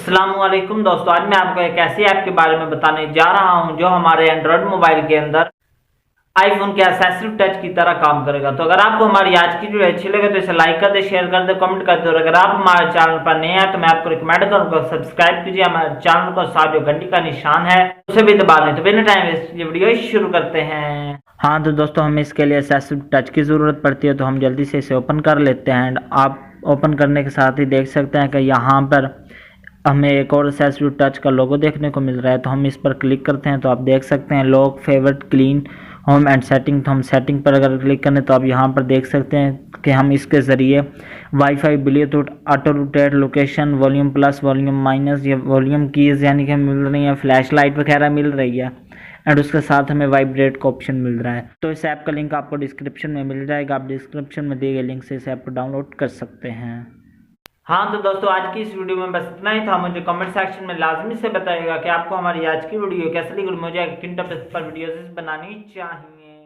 अस्सलामुअलैकुम दोस्तों, आज मैं आपको एक ऐसी ऐप के बारे में बताने जा रहा हूं जो हमारे एंड्रॉयड मोबाइल के अंदर आईफोन के असेसिव टच की तरह काम करेगा। तो अगर आपको हमारी आज की वीडियो अच्छी लगे तो इसे लाइक कर दे, शेयर कर दे, कमेंट कर दे। और अगर आप हमारे चैनल पर नए हैं तो मैं आपको रिकमेंड करूंगा सब्सक्राइब कीजिए हमारे चैनल को, साथ जो घंटी का निशान है उसे भी दबा दें। तो बिना टाइम वेस्ट किए वीडियो शुरू करते हैं। हाँ तो दोस्तों, हमें इसके लिए असेसिव टच की ज़रूरत पड़ती है, तो हम जल्दी से इसे ओपन कर लेते हैं। एंड आप ओपन करने के साथ ही देख सकते हैं कि यहाँ पर हमें एक और असेसिव टच का लोगो देखने को मिल रहा है। तो हम इस पर क्लिक करते हैं तो आप देख सकते हैं lock, favourite, clean, home and setting. तो हम सेटिंग पर अगर क्लिक करें तो आप यहाँ पर देख सकते हैं कि हम इसके ज़रिए wifi, Bluetooth, auto rotate, location, volume plus, volume minus, या वॉल्यूम कीज़ यानी कि मिल रही है, फ्लैश लाइट वगैरह मिल रही है। एंड उसके साथ हमें वाइब्रेट का ऑप्शन मिल रहा है। तो इस ऐप का लिंक आपको डिस्क्रिप्शन में मिल जाएगा, आप डिस्क्रिप्शन में दिए गए लिंक से इस ऐप को डाउनलोड कर सकते हैं। हाँ तो दोस्तों, आज की इस वीडियो में बस इतना ही था। मुझे कमेंट सेक्शन में लाजमी से बताइएगा कि आपको हमारी आज की वीडियो कैसी लगी, मुझे किन टॉपिक पर वीडियोस बनानी चाहिए।